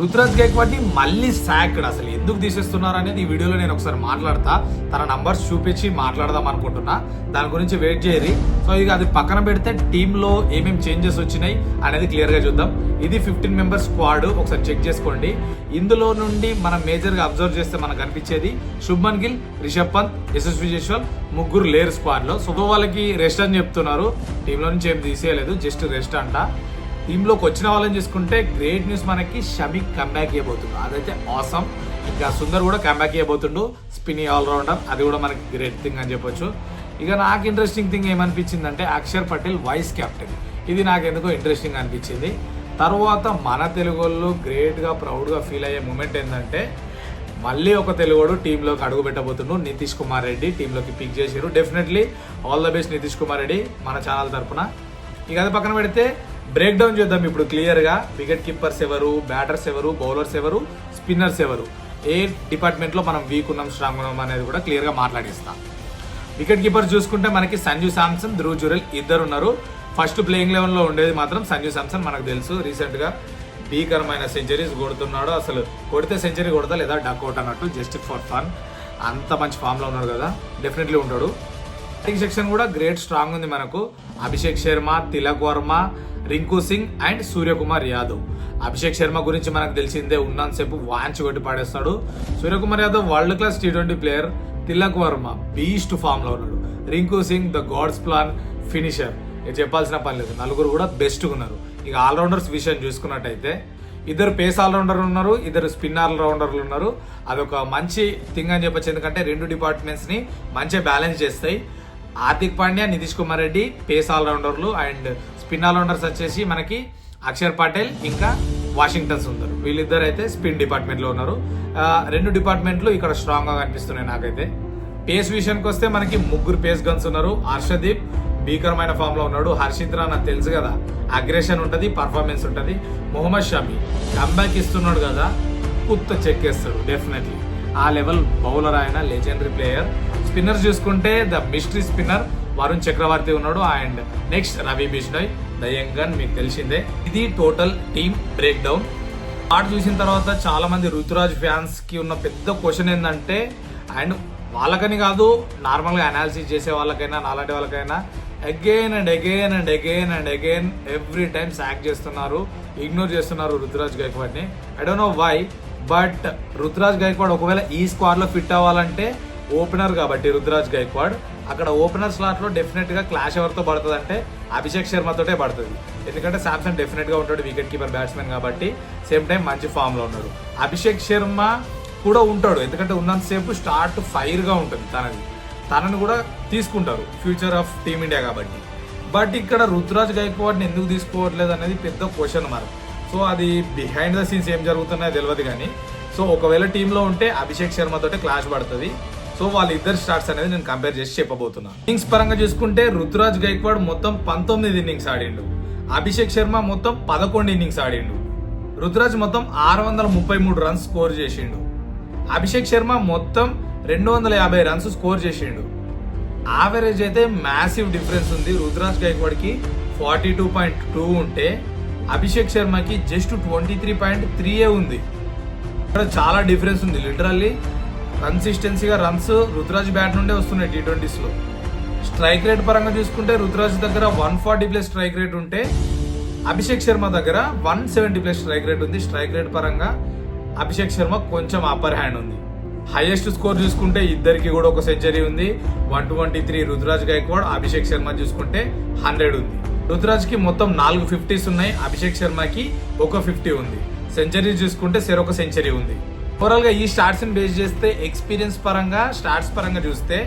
రుతురాజ్ గైక్వాడ్ ని మళ్ళీ సాక్డ్. అసలు ఎందుకు తీసేస్తున్నారు అనేది ఈ వీడియోలో నేను ఒకసారి మాట్లాడతా. తన నంబర్స్ చూపించి మాట్లాడదాం అనుకుంటున్నా, దాని గురించి వెయిట్ చేయరి. సో ఇక అది పక్కన పెడితే టీంలో ఏమేమి చేంజెస్ వచ్చినాయి అనేది క్లియర్ గా చూద్దాం. ఇది 15 మెంబర్స్ స్క్వాడ్, ఒకసారి చెక్ చేసుకోండి. ఇందులో నుండి మనం మేజర్ గా అబ్జర్వ్ చేస్తే మనకు కనిపించేది శుభ్మన్ గిల్, రిషబ్ పంత్, యశస్వి జైస్వాల్ ముగ్గురు లేరు స్క్వాడ్ లో. సో వాళ్ళకి రెస్ట్ అని చెప్తున్నారు, టీంలో నుంచి ఏం తీసేయలేదు, జస్ట్ రెస్ట్ అంట. టీంలోకి వచ్చిన వాళ్ళని చూసుకుంటే గ్రేట్ న్యూస్, మనకి షమి కంబ్యాక్ చేయబోతుండు, అదైతే ఆసమ్. ఇంకా సుందర్ కూడా కంబ్యాక్ చేయబోతుండు, స్పిన్నింగ్ ఆల్రౌండర్, అది కూడా మనకి గ్రేట్ థింగ్ అని చెప్పొచ్చు. ఇక నాకు ఇంట్రెస్టింగ్ థింగ్ ఏమనిపించిందంటే అక్షర్ పటేల్ వైస్ కెప్టెన్, ఇది నాకు ఎందుకో ఇంట్రెస్టింగ్ అనిపించింది. తర్వాత మన తెలుగు వాళ్ళు గ్రేట్గా ప్రౌడ్గా ఫీల్ అయ్యే మూమెంట్ ఏంటంటే మళ్ళీ ఒక తెలుగుడు టీంలోకి అడుగు పెట్టబోతుండు, నితీష్ కుమార్ రెడ్డి టీంలోకి పిక్ చేసారు. Definitely all the best Nitish Kumar Reddy మన ఛానల్ తరఫున. ఇక అది పక్కన పెడితే బ్రేక్ డౌన్ చేద్దాం ఇప్పుడు క్లియర్ గా. వికెట్ కీపర్స్ ఎవరు, బ్యాటర్స్ ఎవరు, బౌలర్స్ ఎవరు, స్పిన్నర్స్ ఎవరు, ఏ డిపార్ట్మెంట్ లో మనం వీక్ ఉన్నాం, స్ట్రాంగ్ ఉన్నాం అనేది కూడా క్లియర్ గా మాట్లాడిస్తాం. వికెట్ కీపర్స్ చూసుకుంటే మనకి సంజు శాంసన్, ధ్రువ్ జురెల్ ఇద్దరు ఉన్నారు. ఫస్ట్ ప్లేయింగ్ లెవెన్ లో ఉండేది మాత్రం సంజు శాంసన్, మనకు తెలుసు రీసెంట్ గా భీకరమైన సెంచరీస్ కొడుతున్నాడు. అసలు కొడితే సెంచరీ కొడతా లేదా డక్అవుట్ అన్నట్టు, జస్ట్ ఫర్ ఫన్. అంత మంచి ఫామ్ లో ఉన్నాడు కదా, డెఫినెట్లీ ఉంటాడు. బ్యాటింగ్ సెక్షన్ కూడా గ్రేట్ స్ట్రాంగ్ ఉంది మనకు. అభిషేక్ శర్మ, తిలక్ వర్మ, రింకు సింగ్ అండ్ సూర్యకుమార్ యాదవ్. అభిషేక్ శర్మ గురించి మనకు తెలిసిందే, ఉన్నంతసేపు వాంచి కొట్టి పాడేస్తాడు. Suryakumar Yadav world class T20 player. Tilak Varma beast form లో ఉన్నాడు. Rinku Singh the god's plan finisher, ఇది చెప్పాల్సిన పని లేదు. నలుగురు కూడా బెస్ట్ ఉన్నారు. ఇక ఆల్రౌండర్స్ విషయం చూసుకున్నట్టయితే ఇద్దరు పేస్ ఆల్రౌండర్ ఉన్నారు, ఇద్దరు స్పిన్ ఆల్రౌండర్లు ఉన్నారు. అదొక మంచి థింగ్ అని చెప్పొచ్చు, ఎందుకంటే రెండు డిపార్ట్మెంట్స్ ని మంచిగా బ్యాలెన్స్ చేస్తాయి. హార్దిక్ పాండ్యా, నితీష్ కుమార్ రెడ్డి పేస్ ఆల్రౌండర్లు, అండ్ స్పిన్ ఆల్రౌండర్స్ వచ్చేసి మనకి అక్షర్ పటేల్ ఇంకా వాషింగ్టన్ సుందర్. వీళ్ళిద్దరు అయితే స్పిన్ డిపార్ట్మెంట్ లో ఉన్నారు. రెండు డిపార్ట్మెంట్లు ఇక్కడ స్ట్రాంగ్ గా కనిపిస్తున్నాయి నాకైతే. పేస్ విషయానికి వస్తే మనకి ముగ్గురు పేస్ గన్స్ ఉన్నారు. హర్షదీప్ భీకరమైన ఫామ్ లో ఉన్నాడు. హర్షిత్ రానా తెలుసు కదా, అగ్రెషన్ ఉంటది, పర్ఫార్మెన్స్ ఉంటది. మొహమ్మద్ షమి కంబ్యాక్ ఇస్తున్నాడు కదా, కుత్త చెక్ వేస్తాడు డెఫినెట్లీ. ఆ లెవెల్ బౌలర్ ఆయన, లెజెండరీ ప్లేయర్. స్పిన్నర్స్ చూసుకుంటే ద మిస్టరీ స్పిన్నర్ వరుణ్ చక్రవర్తి ఉన్నాడు, and next Ravi Bishnoi the young gun, మీకు తెలిసిందే. ఇది టోటల్ టీమ్ బ్రేక్ డౌన్. ఆట చూసిన తర్వాత చాలా మంది రుతురాజ్ ఫ్యాన్స్ కి ఉన్న పెద్ద క్వశ్చన్ ఏంటంటే, అండ్ వాళ్ళకని కాదు, నార్మల్ గా అనాలిసిస్ చేసే వాళ్ళకైనా నాలాంటి వాళ్ళకైనా, again and again and again and again every time sack చేస్తున్నారు, ఇగ్నోర్ చేస్తున్నారు రుతురాజ్ గైక్వాడ్ ని. I don't know why, but Ruturaj Gaikwad ఒకవేళ ఈ స్క్వాడ్ లో ఫిట్ అవ్వాలంటే ఓపెనర్ కాబట్టి రుతురాజ్ గైక్వాడ్ అక్కడ ఓపెనర్ స్లాట్ లో డెఫినెట్ గా క్లాష్ ఎవరితో పడుతుంది అంటే అభిషేక్ శర్మతోటే పడుతుంది. ఎందుకంటే శాంసన్ డెఫినెట్ గా ఉంటాడు, వికెట్ కీపర్ బ్యాట్స్మెన్ కాబట్టి, సేమ్ టైం మంచి ఫామ్ లో ఉన్నాడు. అభిషేక్ శర్మ కూడా ఉంటాడు, ఎందుకంటే ఉన్నంతసేపు స్టార్ట్ ఫైర్ గా ఉంటుంది తనని కూడా తీసుకుంటారు ఫ్యూచర్ ఆఫ్ టీమిండియా కాబట్టి. బట్ ఇక్కడ రుతురాజ్ గైక్వాడ్ని ఎందుకు తీసుకోవట్లేదు అనేది పెద్ద క్వశ్చన్ మరి. సో అది బిహైండ్ ద సీన్స్ ఏం జరుగుతున్నాయో తెలియదు కానీ, సో ఒకవేళ టీంలో ఉంటే అభిషేక్ శర్మతోటే క్లాష్ పడుతుంది. సో వాళ్ళిద్దరు స్టార్ట్స్ అనేది నేను కంపేర్ చేసి చెప్పబోతున్నాను. ఇన్నింగ్స్ పరంగా చూసుకుంటే రుతురాజ్ గైక్వాడ్ మొత్తం 19 ఇన్నింగ్స్ ఆడిండు, అభిషేక్ శర్మ మొత్తం 11 ఇన్నింగ్స్ ఆడిండు. రుతురాజ్ మొత్తం 633 రన్స్ స్కోర్ చేసిండు, అభిషేక్ శర్మ మొత్తం 250 రన్స్ స్కోర్ చేసిండు. యావరేజ్ అయితే మ్యాసివ్ డిఫరెన్స్ ఉంది. రుతురాజ్ గైక్వాడ్ కి 42.2 ఉంటే అభిషేక్ శర్మకి జస్ట్ 23.3 ఉంది. ఇక్కడ చాలా డిఫరెన్స్ ఉంది. లిటరల్లీ కన్సిస్టెన్సీగా రన్స్ రుతురాజ్ బ్యాట్ నుండే వస్తున్నాయి T20s లో. స్ట్రైక్ రేట్ పరంగా చూసుకుంటే రుతురాజ్ దగ్గర 140+ స్ట్రైక్ రేట్ ఉంటే అభిషేక్ శర్మ దగ్గర 170+ స్ట్రైక్ రేట్ ఉంది. స్ట్రైక్ రేట్ పరంగా అభిషేక్ శర్మ కొంచెం అప్పర్ హ్యాండ్ ఉంది. హైయెస్ట్ స్కోర్ చూసుకుంటే ఇద్దరికి కూడా ఒక సెంచరీ ఉంది, 123 రుతురాజ్ గైక్వాడ్, అభిషేక్ శర్మ చూసుకుంటే 100 ఉంది. రుతురాజ్ కి మొత్తం 4 50s ఉన్నాయి, అభిషేక్ శర్మకి ఒక 50 ఉంది. సెంచరీస్ చూసుకుంటే ఒక సెంచరీ ఉంది. ఓవరాల్ గా ఈ స్టాట్స్ ని బేస్ చేస్తే ఎక్స్పీరియన్స్ పరంగా, స్టాట్స్ పరంగా చూస్తే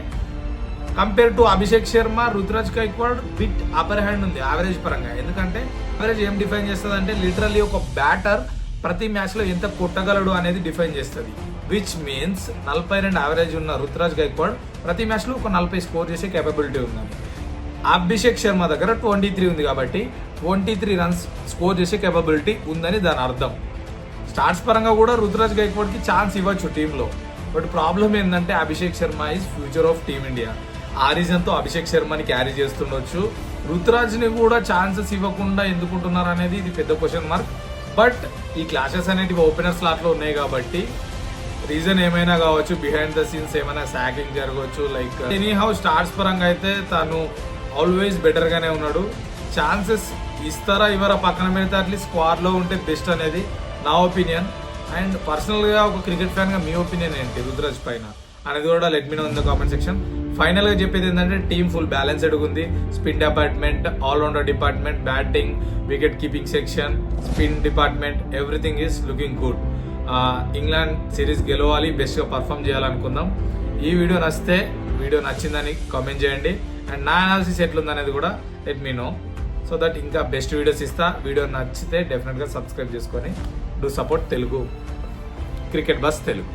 compare to Abhishek Sharma, Ruturaj Gaikwad bit upper hand ఉంది యావరేజ్ పరంగా. ఎందుకంటే యావరేజ్ ఏం డిఫైన్ చేస్తుంది అంటే లిటరల్లీ ఒక బ్యాటర్ ప్రతి మ్యాచ్ లో ఎంత కొట్టగలడు అనేది డిఫైన్ చేస్తుంది. విచ్ మీన్స్ 42 యావరేజ్ ఉన్న రుతురాజ్ గైక్వాడ్ ప్రతి మ్యాచ్ లో ఒక 40 స్కోర్ చేసే కేపబిలిటీ ఉందని. అభిషేక్ శర్మ దగ్గర 23 ఉంది కాబట్టి 23 రన్స్ స్కోర్ చేసే కేపబిలిటీ ఉందని దాని అర్థం. స్టార్ట్స్ పరంగా కూడా రుతురాజ్ గైక్వాడ్ కి ఛాన్స్ ఇవ్వచ్చు టీంలో. బట్ ప్రాబ్లం ఏంటంటే Abhishek Sharma is future of team India. ఆ రీజన్ తో అభిషేక్ శర్మని క్యారీ చేస్తుండొచ్చు. రుతురాజ్ ని కూడా ఛాన్సెస్ ఇవ్వకుండా ఎందుకుంటున్నారు అనేది ఇది పెద్ద క్వశ్చన్ మార్క్. బట్ ఈ క్లాషెస్ అనేటివి ఓపెనర్ స్లాట్లో ఉన్నాయి కాబట్టి రీజన్ ఏమైనా కావచ్చు, బిహైండ్ ద సీన్స్ ఏమైనా సాకింగ్ జరగవచ్చు. లైక్ ఎనీ హౌ స్టార్స్ పరంగా అయితే తను ఆల్వేస్ బెటర్గానే ఉన్నాడు. ఛాన్సెస్ ఇస్తారా ఇవరా పక్కన పెడితే అట్లీస్ట్ స్క్వాడ్లో ఉంటే బెస్ట్ అనేది నా ఒపీనియన్. అండ్ పర్సనల్గా ఒక క్రికెట్ ఫ్యాన్గా మీ ఒపీనియన్ ఏంటి రుతురాజ్ పైన అనేది కూడా let me know in the comment section. ఫైనల్గా చెప్పేది ఏంటంటే టీమ్ ఫుల్ బ్యాలెన్స్డ్ ఉంది. Spin department, allrounder department, batting, wicket keeping section, spin department, everything is looking good. England series గెలవాలి, బెస్ట్గా పర్ఫామ్ చేయాలనుకుందాం. ఈ వీడియో నచ్చితే వీడియో నచ్చిందని కామెంట్ చేయండి. అండ్ నా అనాలిసిస్ ఎట్లుందనేది కూడా let me know, so that ఇంకా బెస్ట్ వీడియోస్ ఇస్తా. వీడియో నచ్చితే డెఫినెట్గా సబ్స్క్రైబ్ చేసుకొని do support Telugu cricket buzz Telugu.